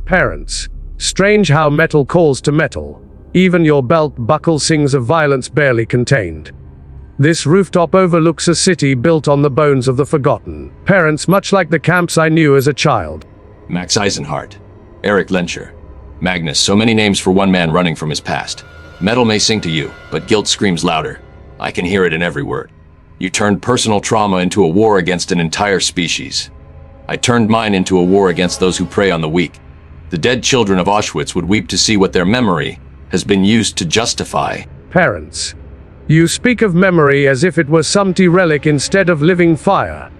Parents. Strange how metal calls to metal. Even your belt buckle sings of violence barely contained. This rooftop overlooks a city built on the bones of the forgotten. Parents, much like the camps I knew as a child. Max Eisenhardt, Eric Lencher, Magnus, so many names for one man running from his past. Metal may sing to you, but guilt screams louder. I can hear it in every word. You turned personal trauma into a war against an entire species. I turned mine into a war against those who prey on the weak. The dead children of Auschwitz would weep to see what their memory has been used to justify. Parents. You speak of memory as if it were some relic instead of living fire.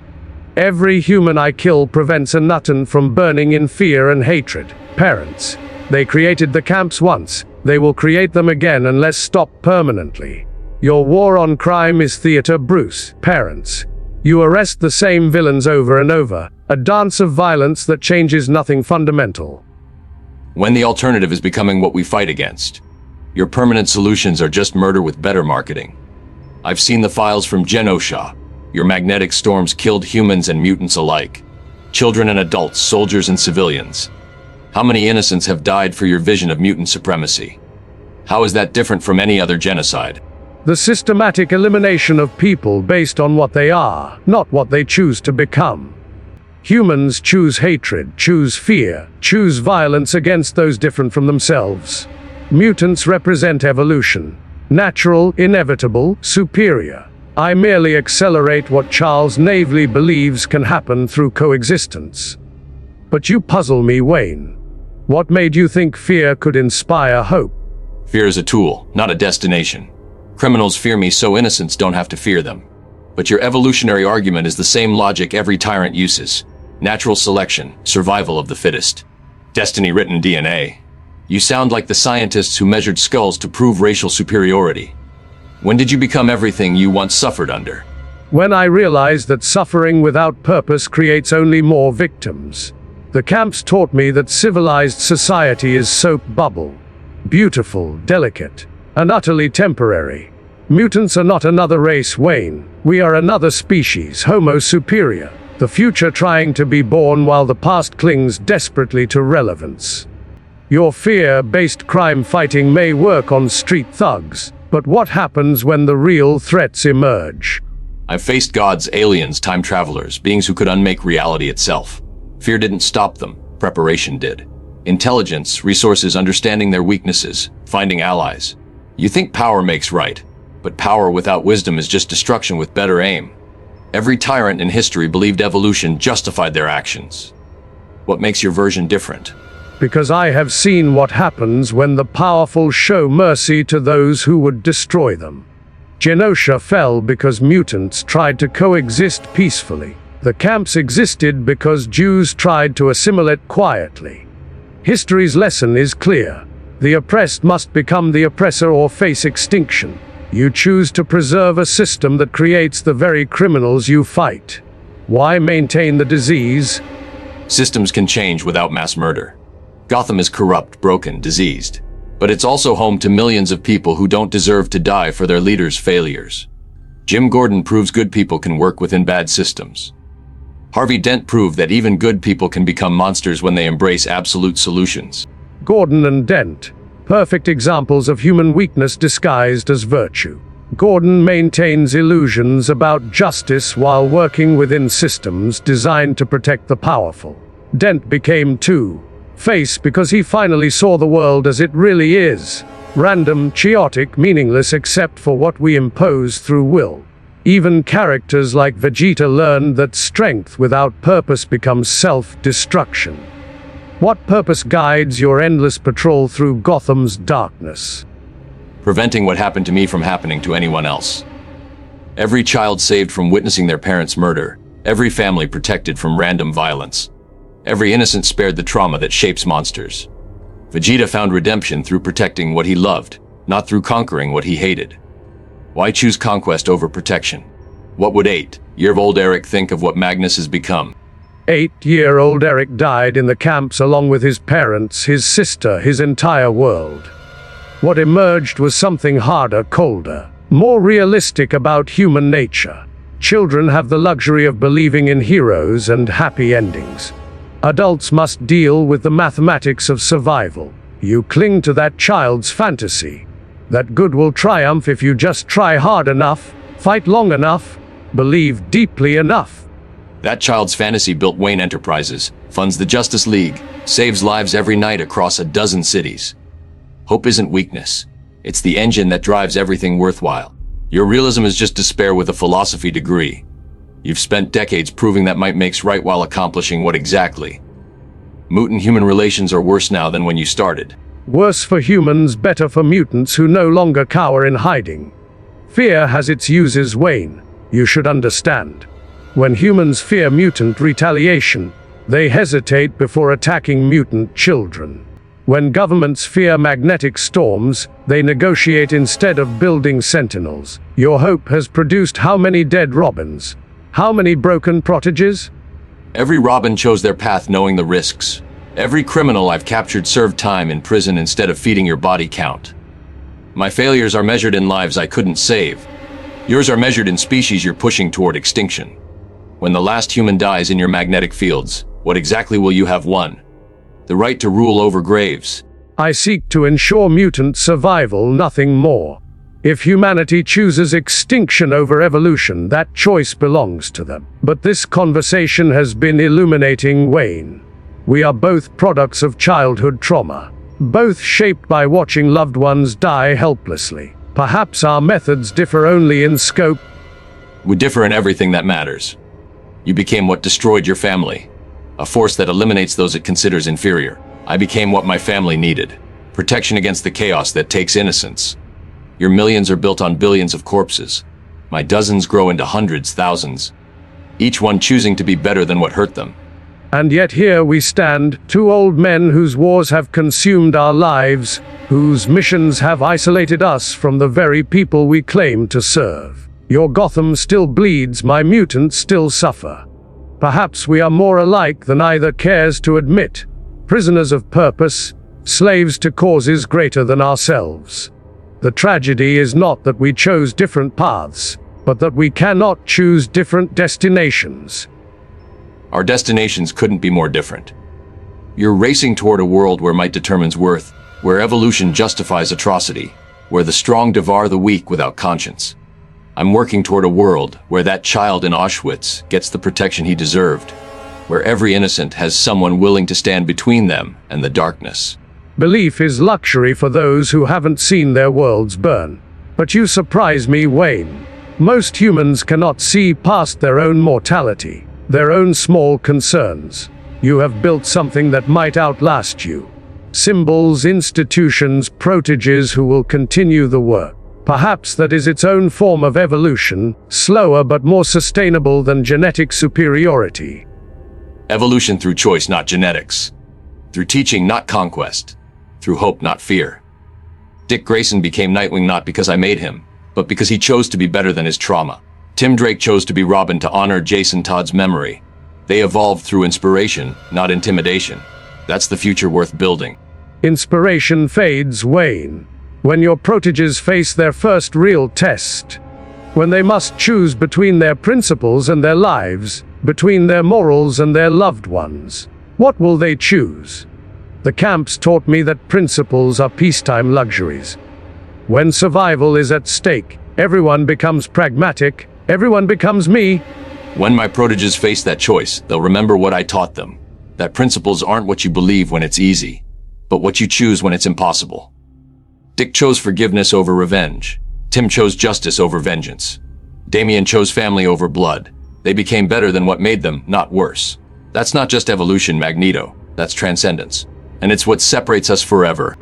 Every human I kill prevents a Nutton from burning in fear and hatred. Parents. They created the camps once. They will create them again unless stopped permanently. Your war on crime is theater, Bruce. Parents. You arrest the same villains over and over. A dance of violence that changes nothing fundamental. When the alternative is becoming what we fight against. Your permanent solutions are just murder with better marketing. I've seen the files from Genosha. Your magnetic storms killed humans and mutants alike. Children and adults, soldiers and civilians. How many innocents have died for your vision of mutant supremacy? How is that different from any other genocide? The systematic elimination of people based on what they are, not what they choose to become. Humans choose hatred, choose fear, choose violence against those different from themselves. Mutants represent evolution. Natural, inevitable, superior. I merely accelerate what Charles naively believes can happen through coexistence. But you puzzle me, Wayne. What made you think fear could inspire hope? Fear is a tool, not a destination. Criminals fear me so innocents don't have to fear them. But your evolutionary argument is the same logic every tyrant uses. Natural selection, survival of the fittest. Destiny-written DNA. You sound like the scientists who measured skulls to prove racial superiority. When did you become everything you once suffered under? When I realized that suffering without purpose creates only more victims. The camps taught me that civilized society is soap bubble. Beautiful, delicate, and utterly temporary. Mutants are not another race, Wayne. We are another species, Homo superior. The future trying to be born while the past clings desperately to relevance. Your fear-based crime fighting may work on street thugs, but what happens when the real threats emerge? I've faced gods, aliens, time travelers, beings who could unmake reality itself. Fear didn't stop them, preparation did. Intelligence, resources, understanding their weaknesses, finding allies. You think power makes right, but power without wisdom is just destruction with better aim. Every tyrant in history believed evolution justified their actions. What makes your version different? Because I have seen what happens when the powerful show mercy to those who would destroy them. Genosha fell because mutants tried to coexist peacefully. The camps existed because Jews tried to assimilate quietly. History's lesson is clear. The oppressed must become the oppressor or face extinction. You choose to preserve a system that creates the very criminals you fight. Why maintain the disease? Systems can change without mass murder. Gotham is corrupt, broken, diseased. But it's also home to millions of people who don't deserve to die for their leaders' failures. Jim Gordon proves good people can work within bad systems. Harvey Dent proved that even good people can become monsters when they embrace absolute solutions. Gordon and Dent. Perfect examples of human weakness disguised as virtue. Gordon maintains illusions about justice while working within systems designed to protect the powerful. Dent became Two-Face because he finally saw the world as it really is. Random, chaotic, meaningless except for what we impose through will. Even characters like Vegeta learned that strength without purpose becomes self-destruction. What purpose guides your endless patrol through Gotham's darkness? Preventing what happened to me from happening to anyone else. Every child saved from witnessing their parents' murder. Every family protected from random violence. Every innocent spared the trauma that shapes monsters. Vegeta found redemption through protecting what he loved, not through conquering what he hated. Why choose conquest over protection? What would 8-year-old Eric think of what Magnus has become? 8-year-old Eric died in the camps along with his parents, his sister, his entire world. What emerged was something harder, colder, more realistic about human nature. Children have the luxury of believing in heroes and happy endings. Adults must deal with the mathematics of survival. You cling to that child's fantasy. That good will triumph if you just try hard enough, fight long enough, believe deeply enough. That child's fantasy built Wayne Enterprises, funds the Justice League, saves lives every night across a dozen cities. Hope isn't weakness. It's the engine that drives everything worthwhile. Your realism is just despair with a philosophy degree. You've spent decades proving that might makes right while accomplishing what exactly? Mutant human relations are worse now than when you started. Worse for humans, better for mutants who no longer cower in hiding. Fear has its uses, Wayne. You should understand. When humans fear mutant retaliation, they hesitate before attacking mutant children. When governments fear magnetic storms, they negotiate instead of building sentinels. Your hope has produced how many dead Robins? How many broken proteges? Every Robin chose their path knowing the risks. Every criminal I've captured served time in prison instead of feeding your body count. My failures are measured in lives I couldn't save. Yours are measured in species you're pushing toward extinction. When the last human dies in your magnetic fields, what exactly will you have won? The right to rule over graves. I seek to ensure mutant survival, nothing more. If humanity chooses extinction over evolution, that choice belongs to them. But this conversation has been illuminating, Wayne. We are both products of childhood trauma, both shaped by watching loved ones die helplessly. Perhaps our methods differ only in scope. We differ in everything that matters. You became what destroyed your family, a force that eliminates those it considers inferior. I became what my family needed, protection against the chaos that takes innocence. Your millions are built on billions of corpses. My dozens grow into hundreds, thousands, each one choosing to be better than what hurt them. And yet here we stand, two old men whose wars have consumed our lives, whose missions have isolated us from the very people we claim to serve. Your Gotham still bleeds, my mutants still suffer. Perhaps we are more alike than either cares to admit. Prisoners of purpose, slaves to causes greater than ourselves. The tragedy is not that we chose different paths, but that we cannot choose different destinations. Our destinations couldn't be more different. You're racing toward a world where might determines worth, where evolution justifies atrocity, where the strong devour the weak without conscience. I'm working toward a world where that child in Auschwitz gets the protection he deserved, where every innocent has someone willing to stand between them and the darkness. Belief is luxury for those who haven't seen their worlds burn. But you surprise me, Wayne. Most humans cannot see past their own mortality, their own small concerns. You have built something that might outlast you. Symbols, institutions, proteges who will continue the work. Perhaps that is its own form of evolution, slower but more sustainable than genetic superiority. Evolution through choice, not genetics. Through teaching, not conquest. Through hope, not fear. Dick Grayson became Nightwing not because I made him, but because he chose to be better than his trauma. Tim Drake chose to be Robin to honor Jason Todd's memory. They evolved through inspiration, not intimidation. That's the future worth building. Inspiration fades, Wayne, when your proteges face their first real test. When they must choose between their principles and their lives, between their morals and their loved ones. What will they choose? The camps taught me that principles are peacetime luxuries. When survival is at stake, everyone becomes pragmatic, everyone becomes me. When my proteges face that choice, they'll remember what I taught them. That principles aren't what you believe when it's easy, but what you choose when it's impossible. Dick chose forgiveness over revenge. Tim chose justice over vengeance. Damian chose family over blood. They became better than what made them, not worse. That's not just evolution, Magneto. That's transcendence. And it's what separates us forever.